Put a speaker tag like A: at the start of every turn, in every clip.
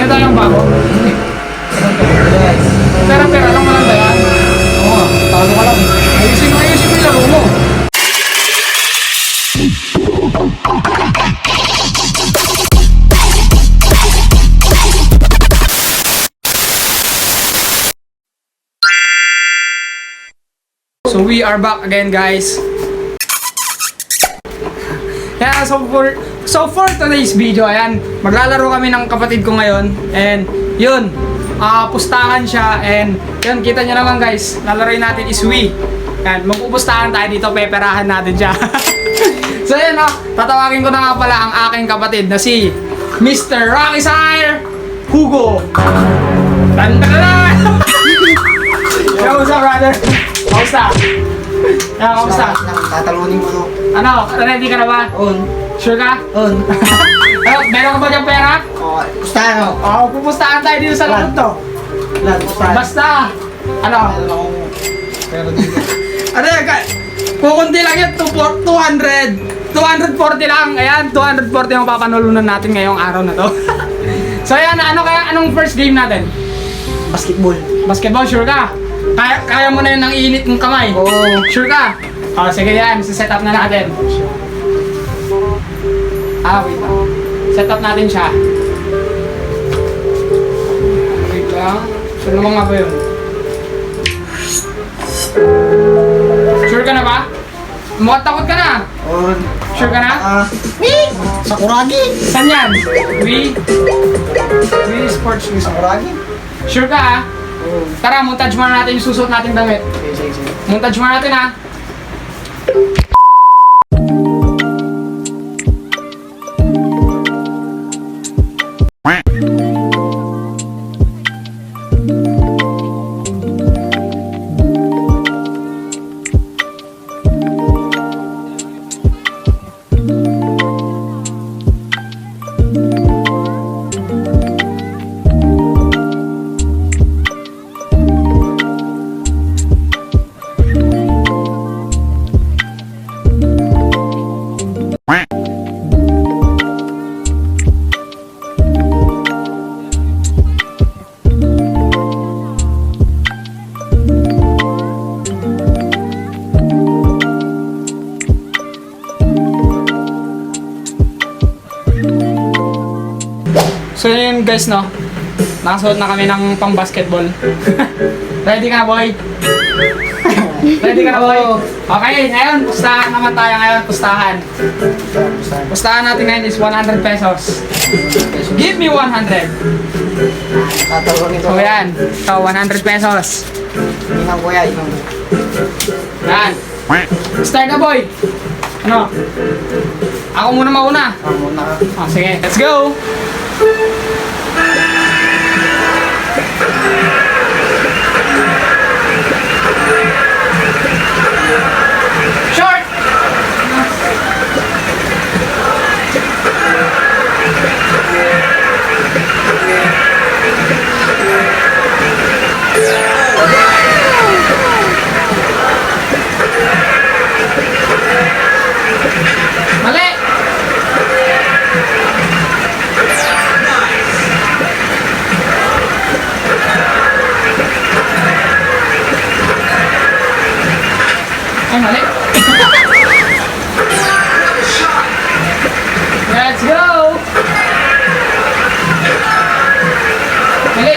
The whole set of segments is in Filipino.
A: Kaya tayong bago. Pera-pera lang walang dala.
B: Oo, talo ka lang.
A: Ayusin mo yung laro mo. So we are back again, guys. Yeah, so for today's video, ayan, maglalaro kami ng kapatid ko ngayon. And yun, pustahan siya. And yun, kita nyo naman guys, lalaroin natin is Wii. Ayan, magpupustahan tayo dito, peperahan natin siya. So yun, tatawagin ko na nga pala ang aking kapatid na si Mr. Rocky Sire Hugo. Tandaan! Kamusta, brother? Kamusta? Kamusta?
B: Tatalunin mo, no?
A: Ano? Ready ka na ba?
B: On.
A: Sure ka?
B: On.
A: Ano? Meron ka ba dyan pera?
B: Oo, pustahan, no?
A: Oo, pupustahan tayo dito sa loob to.
B: Lahat, pustahan.
A: Basta! Ano?
B: Meron akong pera dito.
A: Ano yan? Kukunti lang yan, 200. 240 lang. Ayan, 240 ang papanulunan natin ngayong araw na to. So ayan, anong first game natin?
B: Basketball.
A: Basketball, sure ka? Kaya mo na yun ng init ng kamay?
B: Oo.
A: Sure ka? O, sige yan, set up na natin. Wait lang. Set up natin siya. Wait lang. Sure naman nga ba yun? Sure ka na ba? Mukhang takot ka na.
B: On.
A: Sure ka na?
B: Sakuragi.
A: Saan yan? Wii Sports Wii.
B: Sakuragi.
A: Sure ka ha?
B: Oo.
A: Tara, montage muna natin yung susuot natin damit.
B: Sige.
A: Montage muna natin ha. So yun guys, no, nakasuot na kami ng pang basketball. Ready ka na, boy? Ready ka na, boy? Okay, ngayon pustahan naman tayo ngayon. Pustahan natin ngayon is 100 pesos. Give me 100.
B: Tatalunin ko.
A: So yan, so 100 pesos.
B: Inang kuya, inang.
A: Yan. Start na, boy. Ano? Ako muna mauna.
B: Muna ka.
A: Sige, let's go. Short. Mali. Ay, mali. Let's go! Mali.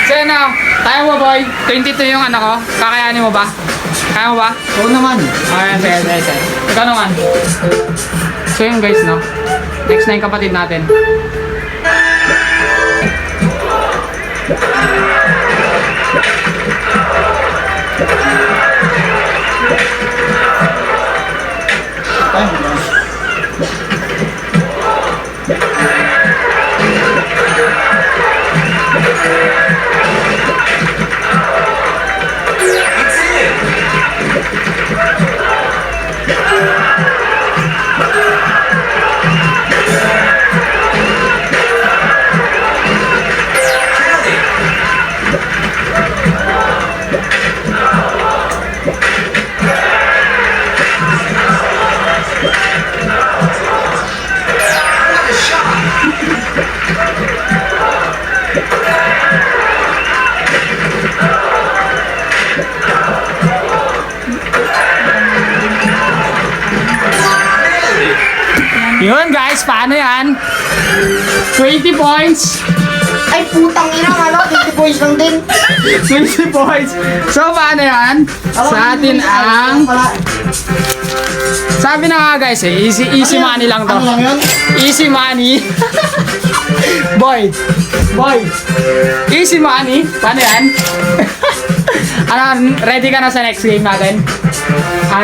A: So yun na, kaya mo boy, 22 yung ano ko, kakayanin mo ba? Kaya mo ba?
B: Oo naman.
A: Ayan, sige. Ikaw naman. So yun guys, no? Next na yung kapatid natin. Yun guys, paano yan? 20 points.
B: Ay, putang ina, ano? 20 boys lang din.
A: 20 points. So, paano yan? Sa atin ang... Sabi na nga guys eh, easy money lang to.
B: Ano lang yun?
A: Easy money. Boy. Easy money. Paano yan? Ano, ready ka na sa next game natin?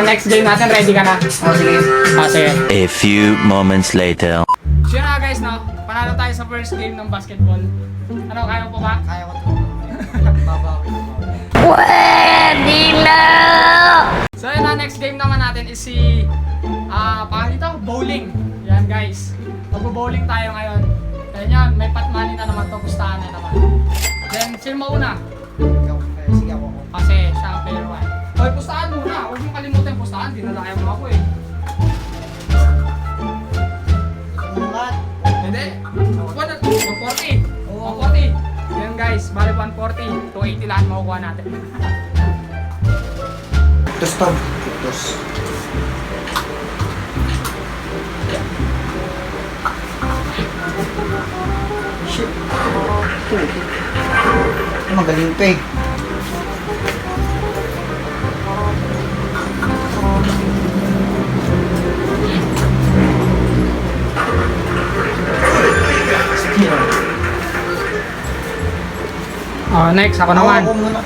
A: Next game natin, ready ka na?
B: Oh, sige.
A: Sige.
C: A few moments later.
A: So yun na guys, no? Panalo tayo sa first game ng basketball. Ano, kaya mo po ba?
B: Kaya ko ito. Babawi.
A: So yun na, next game naman natin is si... paano dito? Bowling. Yan guys. Magbo-bowling tayo ngayon. Kaya yan, may pot money na naman to, pustahan na naman. Then, sino mauna?
B: Sige ako.
A: Kasi siya ang player 1. Hoy, pustahan muna. Huwag mong kalimutan yung pustahan. Dinadaya mo ako eh. Hindi. 140. 140. Yan guys, bali 140. 280 lahat makukuha natin.
B: Tos to. Tos. Shit. Magaling pa eh.
A: Next, ako naman.
B: Ako muna.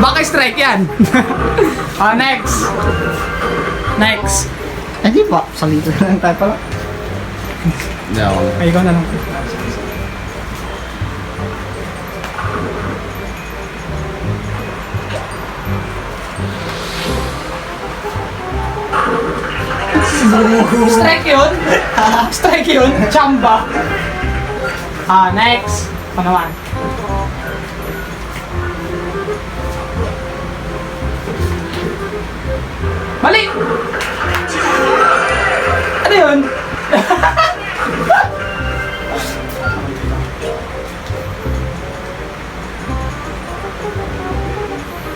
A: Baka strike yan. Next. Next.
B: Eh di ba? Salito na lang tayo pala.
A: Ay, ikaw na lang. Strike yun? Strike yun? Chamba. Next. Ako naman. Mali! Ano yun?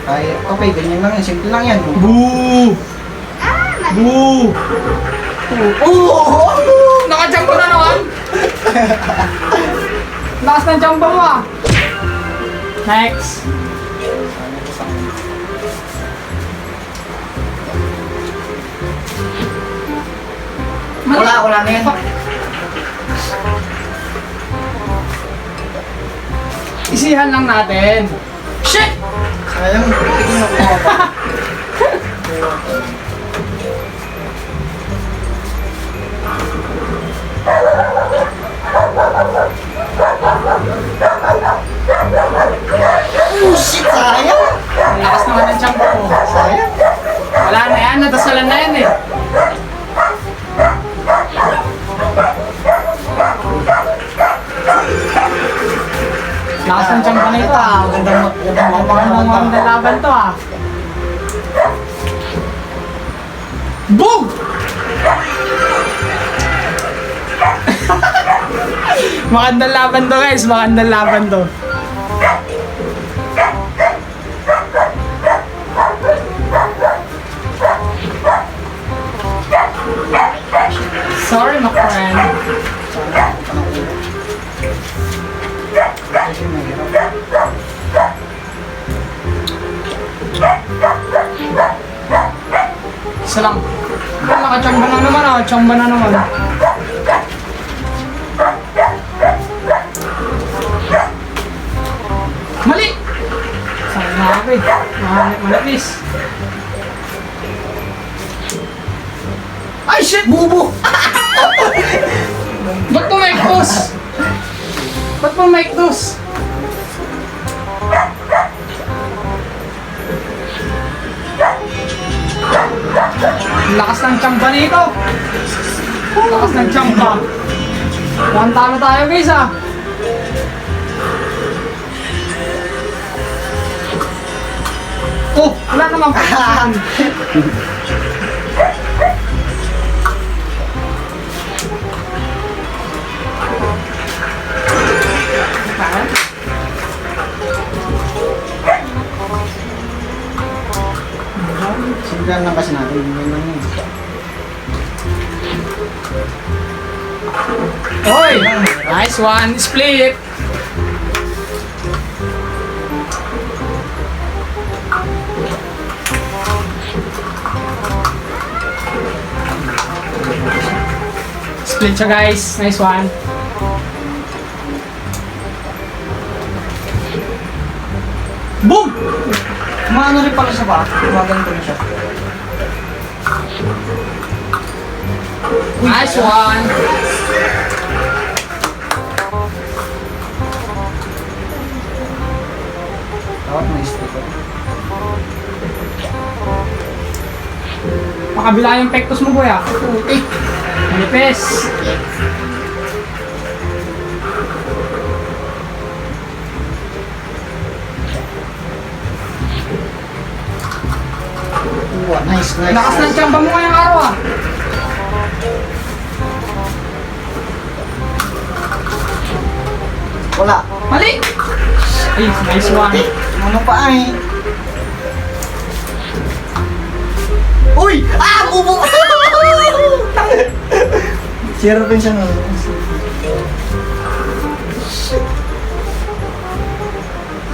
B: Ay, okay, ganyan lang yan. Simple lang yan.
A: Boo! Boo! Nakajump na naman! Lakas ng jump mo ah! Next!
B: Wala na yan.
A: Isihan lang natin. Shit!
B: Sayang, tigil na ko. Oh shit, sayang!
A: Ang lakas naman ng jump ko.
B: Sayang!
A: Wala na yan, nadasalan na yan eh. Lakas ng jump na ito ah. Magandang laban to ah. Boom! Magandang laban to guys, magandang laban to. Sorry, my friend. Isa lang. Nakachamba na naman ah. Chamba na naman. Mali! Sabi na ako eh. Manipis. Ay shit!
B: Bubo!
A: Ba't mo mic toss? Ba't mo mic toss? Lakas ng tsamba nito. Lakas ng tsamba. Mukhang talo tayo guys ah. Oh, wala naman pa.
B: Pagkaan lang kasi natin. Yun lang yun.
A: Oy! Nice one. Split. Split siya guys. Nice one. Boom!
B: Maano rin pala siya ba? Gumaganto na siya.
A: Nice one.
B: Tawag na istro ko.
A: Pakabila yung pectus mo, boy, ah.
B: Putik!
A: Manipes.
B: Nice, nice.
A: Lakas ng tsamba mo ngayong araw, ah.
B: Wala.
A: Mali! Ay, nice one.
B: Ano pa ay? Uy! Ah! Bubo! Zero rin siya no.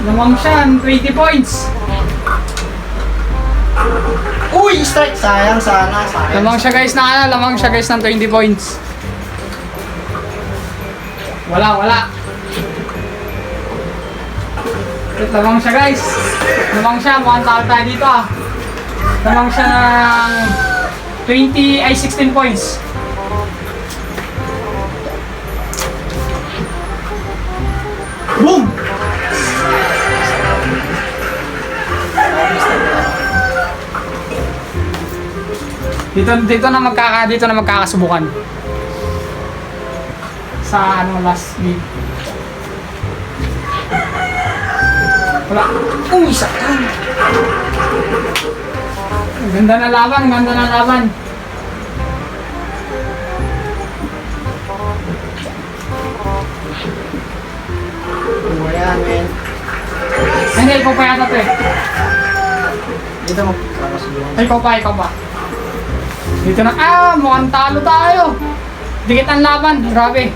A: Lamang siya, 20 points.
B: Uy! Strike! Sayang sana. Sayang.
A: Lamang siya guys ng 20 points. Wala. Lamang siya guys. Lamang siya, mukhang tao tayo dito ah. Lamang siya ng 16 points. Boom! Dito na magkakasubukan. Sa last game. Wala.
B: Uy! Saktan!
A: Ganda na laban.
B: Ayan, men.
A: Hindi, ikaw pa yata to eh.
B: Dito mo. Kakasubuhan.
A: Ay, ikaw pa. Dito na, mukhang talo tayo. Dikit ang laban, grabe.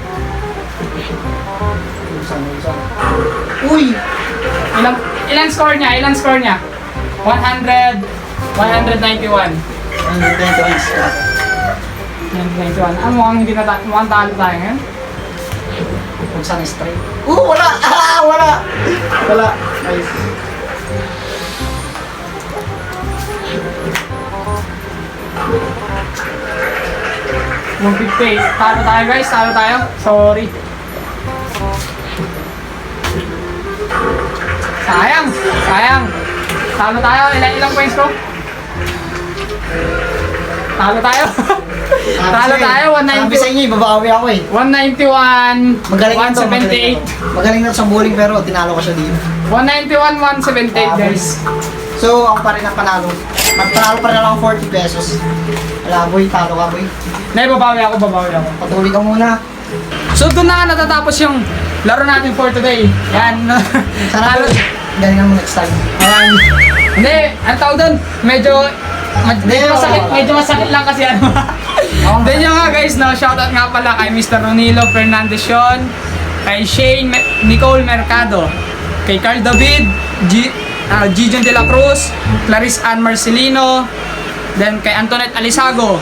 B: Uy!
A: Ilan score niya? 100, 191.
B: 120 points.
A: 191. Mukhang talo tayo ngayon.
B: Kung saan straight. Wala! Wala! Wala. Nice.
A: Talo tayo guys, Sorry. Sayang. Talo tayo, ilang points ko? Talo tayo, 190.
B: Sabi sa inyo, babawi ako eh.
A: 191,
B: Magaling na to.
A: 178.
B: Magaling na to sa bowling pero tinalo ko siya dito.
A: 191, 178 guys.
B: So, ako pa rin ang panalo. Magpanalo pa rin ako ng 40 pesos. Wala boy, talo ka boy.
A: Babawi ako.
B: Patuloy ka muna.
A: So doon na nga natatapos yung laro natin for today. Yan.
B: Sana
A: Talo.
B: boy, galingan mo next time.
A: Ayan. Hindi, ang tawag doon, medyo masakit lang kasi ano. Then yun nga guys, no, shoutout nga pala kay Mr. Ronilo Fernandez yun, kay Shane Nicole Mercado, kay Carl David, Gijon de la Cruz, Clarice Ann Marcelino, then kay Antoinette Alisago,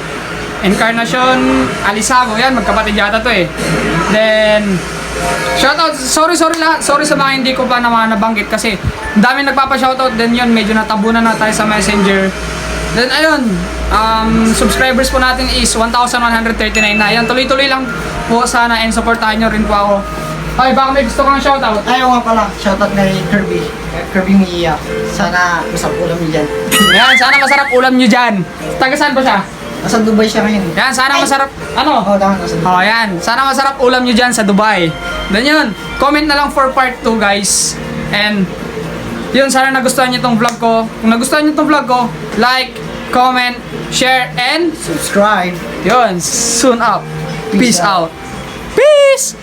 A: Encarnacion Alisago, yan, magkapatid yata to eh. Then, shoutout, sorry sa mga hindi ko pa naman nabanggit kasi ang dami nagpapa-shoutout din yun, medyo natabunan na tayo sa messenger. Then ayun, subscribers po natin is 1,139 na. Yan, tuloy-tuloy lang po sana and supportahan nyo rin po ako. Okay, baka may gusto kang shoutout.
B: Ayaw nga pala, shoutout kay Kirby Mia. Sana masarap ulam niyo dyan.
A: Yan, sana masarap ulam nyo dyan. Taga saan ba siya?
B: Nasa Dubai siya ngayon.
A: Yan, sana masarap, ano?
B: Tama, nasa Dubai.
A: Oh, yan. Sana masarap ulam nyo dyan sa Dubai. Then yun, comment na lang for part 2 guys. And yun, sana nagustuhan nyo itong vlog ko. Kung nagustuhan nyo itong vlog ko, like, comment, share, and
B: Subscribe.
A: yun, soon up. Peace
B: Peace
A: out. Peace!